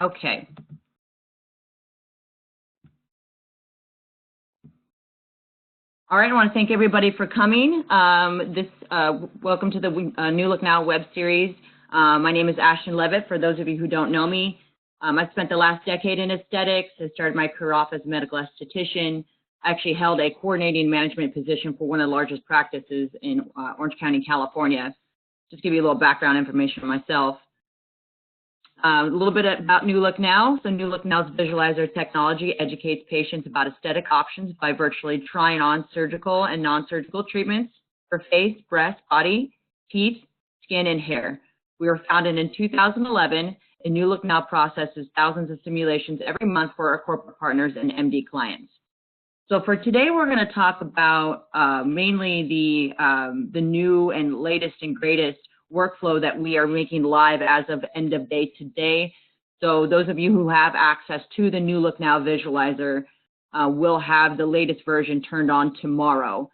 Okay. All right, I want to thank everybody for coming. Welcome to the New Look Now web series. My name is Ashton Levitt, for those of you who don't know me. I've spent the last decade in aesthetics. I started my career off as a medical esthetician. I actually held a coordinating management position for one of the largest practices in Orange County, California. Just give you a little background information on myself. A little bit about New Look Now. So New Look Now's visualizer technology educates patients about aesthetic options by virtually trying on surgical and non-surgical treatments for face, breast, body, teeth, skin, and hair. We were founded in 2011, and New Look Now processes thousands of simulations every month for our corporate partners and MD clients. So for today, we're going to talk about mainly the new and latest and greatest workflow that we are making live as of end of day today. So those of you who have access to the New Look Now visualizer will have the latest version turned on tomorrow.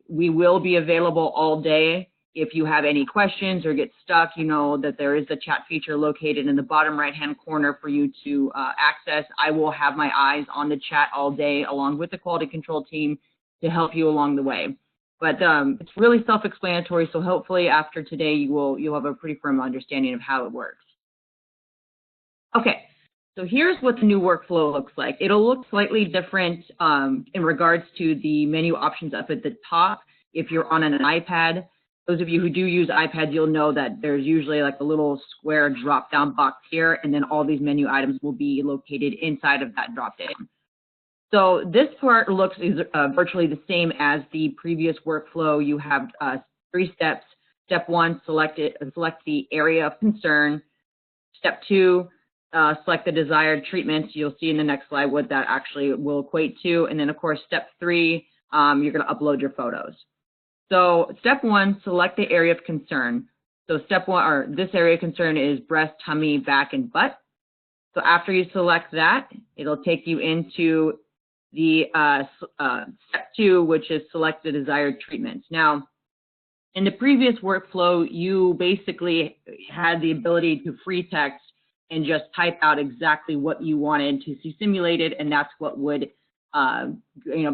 We will be available all day. If you have any questions or get stuck, you know that there is a chat feature located in the bottom right-hand corner for you to access. I will have my eyes on the chat all day along with the quality control team to help you along the way. But it's really self-explanatory, so hopefully after today you'll have a pretty firm understanding of how it works. Okay, so here's what the new workflow looks like. It'll look slightly different in regards to the menu options up at the top. If you're on an iPad, those of you who do use iPads, you'll know that there's usually like a little square drop-down box here, and then all these menu items will be located inside of that drop-down. So this part looks virtually the same as the previous workflow. You have 3 steps. Step 1, select the area of concern. Step 2, select the desired treatments. You'll see in the next slide what that actually will equate to. And then, of course, step 3, you're going to upload your photos. So step 1, select the area of concern. So step 1, or this area of concern is breast, tummy, back, and butt. So after you select that, it'll take you into the step 2, which is select the desired treatments. Now, in the previous workflow, you basically had the ability to free text and just type out exactly what you wanted to see simulated, and that's what would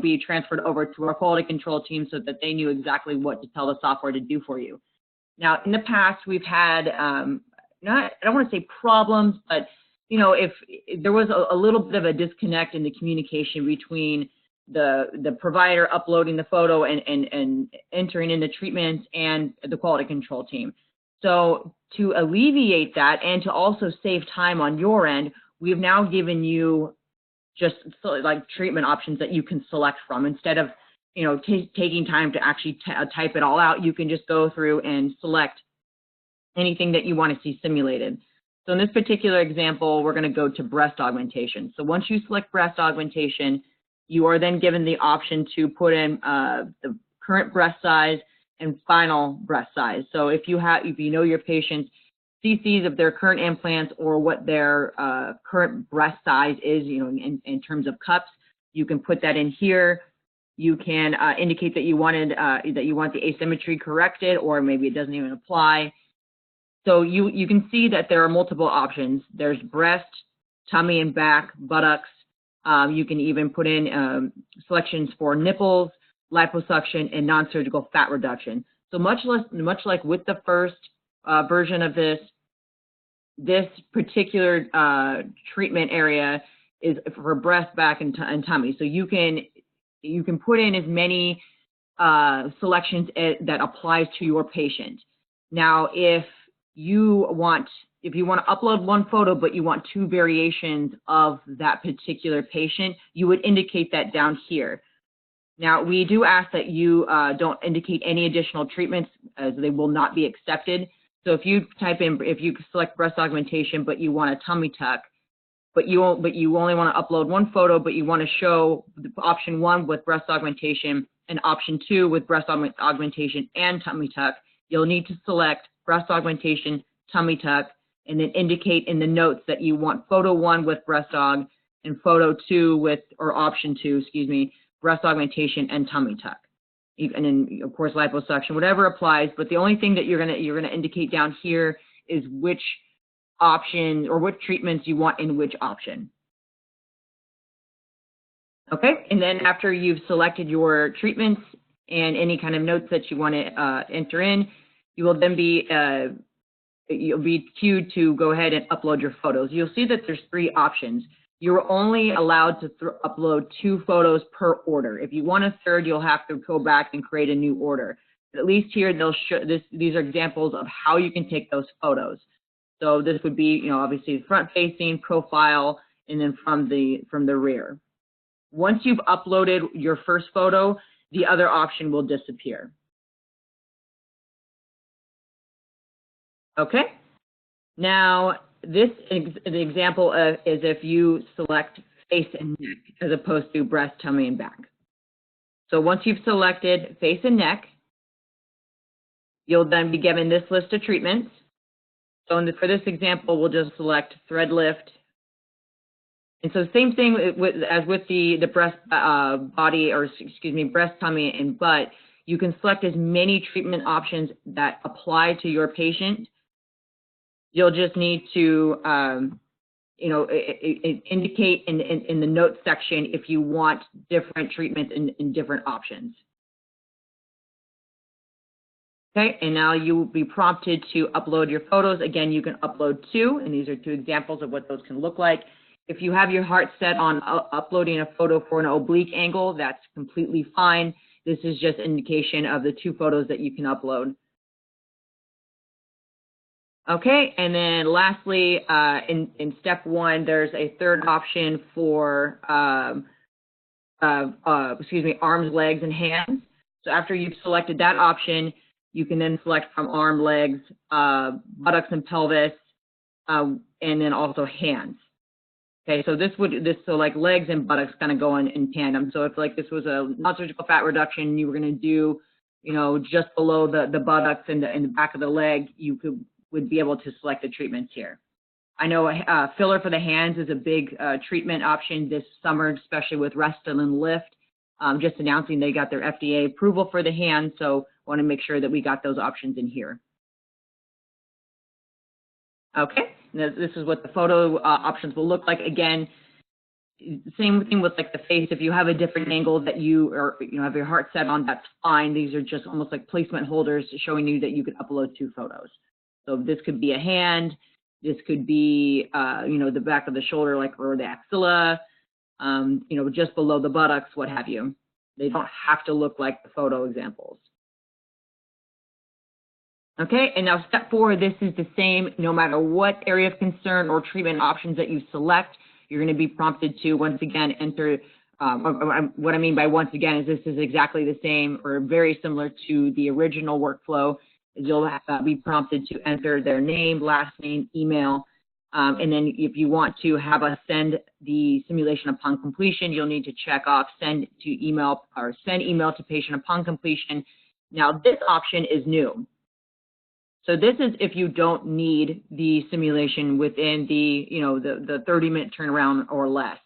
be transferred over to our quality control team so that they knew exactly what to tell the software to do for you. Now, in the past, we've had I don't want to say problems, but if there was a little bit of a disconnect in the communication between the provider uploading the photo and entering in the treatments and the quality control team. So to alleviate that and to also save time on your end, we've now given you just like treatment options that you can select from. Instead of taking time to actually type it all out, you can just go through and select anything that you want to see simulated. So in this particular example, we're going to go to breast augmentation. So once you select breast augmentation, you are then given the option to put in the current breast size and final breast size. So if you know your patient's CCs of their current implants or what their current breast size is, in terms of cups, you can put that in here. You can indicate that you want the asymmetry corrected, or maybe it doesn't even apply. So you can see that there are multiple options. There's breast, tummy and back, buttocks. You can even put in selections for nipples, liposuction, and non-surgical fat reduction. So much like with the first version of this particular treatment area is for breast, back, and tummy. So you can put in as many selections that applies to your patient. Now, if you want to upload one photo, but you want 2 variations of that particular patient, you would indicate that down here. Now, we do ask that you don't indicate any additional treatments, as they will not be accepted. So if you select breast augmentation, but you want a tummy tuck, but you only want to upload one photo, but you want to show option 1 with breast augmentation and option 2 with breast augmentation and tummy tuck, you'll need to select breast augmentation, tummy tuck, and then indicate in the notes that you want photo 1 with breast aug and photo 2 or option 2, breast augmentation and tummy tuck. And then, of course, liposuction, whatever applies. But the only thing that you're gonna indicate down here is which options or what treatments you want in which option. Okay, and then after you've selected your treatments and any kind of notes that you want to enter in, you will then be you'll be queued to go ahead and upload your photos. You'll see that there's 3 options. You're only allowed to upload 2 photos per order. If you want a third, you'll have to go back and create a new order. But at least here, they'll show these are examples of how you can take those photos. So this would be, obviously front-facing, profile, and then from the rear. Once you've uploaded your first photo, the other option will disappear. Okay. Now, this an example is if you select face and neck as opposed to breast, tummy, and back. So once you've selected face and neck, you'll then be given this list of treatments. So for this example, we'll just select thread lift. And so same thing as with the breast breast, tummy, and butt. You can select as many treatment options that apply to your patient. You'll just need to, indicate in the notes section if you want different treatments in different options. Okay, and now you will be prompted to upload your photos. Again, you can upload 2, and these are 2 examples of what those can look like. If you have your heart set on uploading a photo for an oblique angle, that's completely fine. This is just indication of the 2 photos that you can upload. Okay, and then lastly, in step 1, there's a third option for, arms, legs, and hands. So after you've selected that option, you can then select from arm, legs, buttocks and pelvis, and then also hands. Okay, so so like legs and buttocks kind of go in tandem. So if like this was a non-surgical fat reduction, you were going to do, just below the buttocks and the back of the leg, you would be able to select the treatments here. I know filler for the hands is a big treatment option this summer, especially with Restylane and Lift. Just announcing they got their FDA approval for the hands, so want to make sure that we got those options in here. Okay, this is what the photo options will look like. Again, same thing with like the face. If you have a different angle that you have your heart set on, that's fine. These are just almost like placement holders showing you that you could upload 2 photos. So this could be a hand, this could be the back of the shoulder, or the axilla, just below the buttocks, what have you. They don't have to look like the photo examples. Okay, and now step 4, this is the same, no matter what area of concern or treatment options that you select, you're going to be prompted to once again enter, what I mean by once again is this is exactly the same or very similar to the original workflow. You'll be prompted to enter their name, last name, email, and then if you want to have us send the simulation upon completion, you'll need to check off send to email or send email to patient upon completion. Now this option is new. So this is if you don't need the simulation within the 30-minute turnaround or less.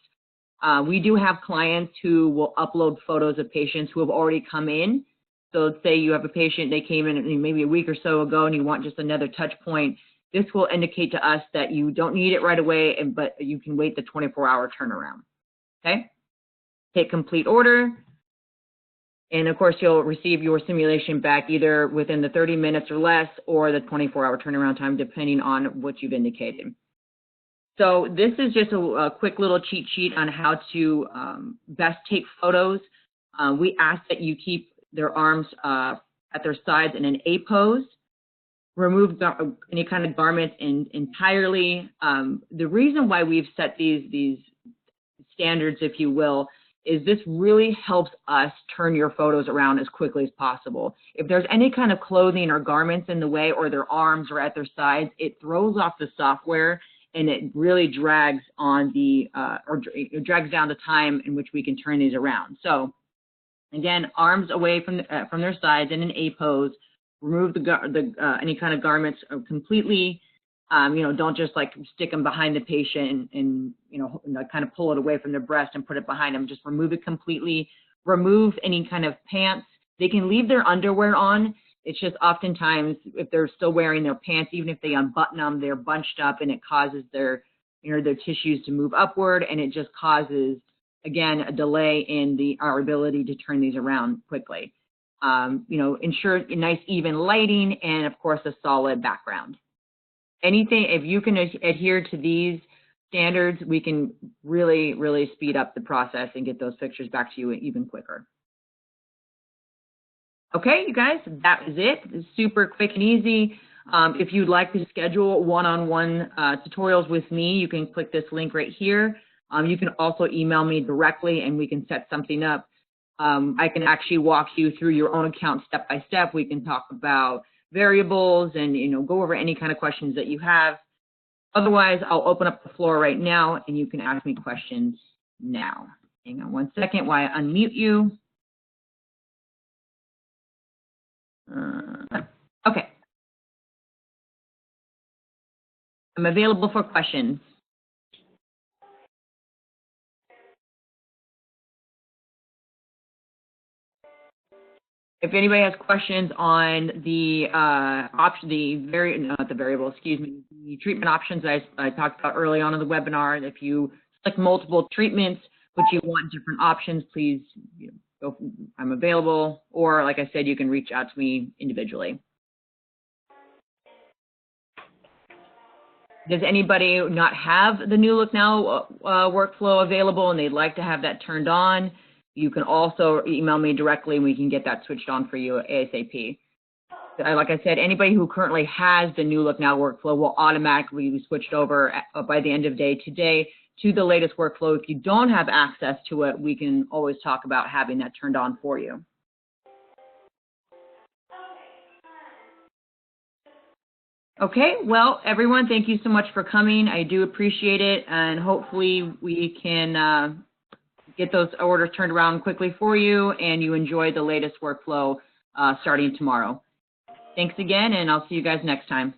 We do have clients who will upload photos of patients who have already come in. So let's say you have a patient, they came in maybe a week or so ago and you want just another touch point. This will indicate to us that you don't need it right away, but you can wait the 24-hour turnaround, okay? Hit complete order. And of course, you'll receive your simulation back either within the 30 minutes or less or the 24-hour turnaround time, depending on what you've indicated. So this is just a quick little cheat sheet on how to best take photos. We ask that you keep their arms at their sides in an A pose. Remove any kind of garments entirely. The reason why we've set these standards, if you will, is this really helps us turn your photos around as quickly as possible. If there's any kind of clothing or garments in the way or their arms are at their sides, it throws off the software and it really drags on the, it drags down the time in which we can turn these around. So again, arms away from their sides in an A pose, remove any kind of garments completely. Don't just like stick them behind the patient and kind of pull it away from their breast and put it behind them. Just remove it completely. Remove any kind of pants. They can leave their underwear on It's just oftentimes if they're still wearing their pants, even if they unbutton them, they're bunched up and it causes their, their tissues to move upward, and it just causes, again, a delay in our ability to turn these around quickly. Ensure nice even lighting and, of course, a solid background. Anything, if you can adhere to these standards, we can really, really speed up the process and get those pictures back to you even quicker. Okay, you guys, that was it. It's super quick and easy. If you'd like to schedule one-on-one tutorials with me, you can click this link right here. You can also email me directly and we can set something up. I can actually walk you through your own account step by step. We can talk about variables and go over any kind of questions that you have. Otherwise, I'll open up the floor right now and you can ask me questions now. Hang on one second while I unmute you. Okay. I'm available for questions. If anybody has questions on the the treatment options I talked about early on in the webinar, if you select multiple treatments but you want different options, please go. I'm available, or like I said, you can reach out to me individually. Does anybody not have the New Look Now workflow available and they'd like to have that turned on? You can also email me directly and we can get that switched on for you ASAP. Like I said, anybody who currently has the New Look Now workflow will automatically be switched over by the end of day today to the latest workflow. If you don't have access to it, we can always talk about having that turned on for you. Okay, well, everyone, thank you so much for coming. I do appreciate it, and hopefully we can get those orders turned around quickly for you and you enjoy the latest workflow starting tomorrow. Thanks again, and I'll see you guys next time.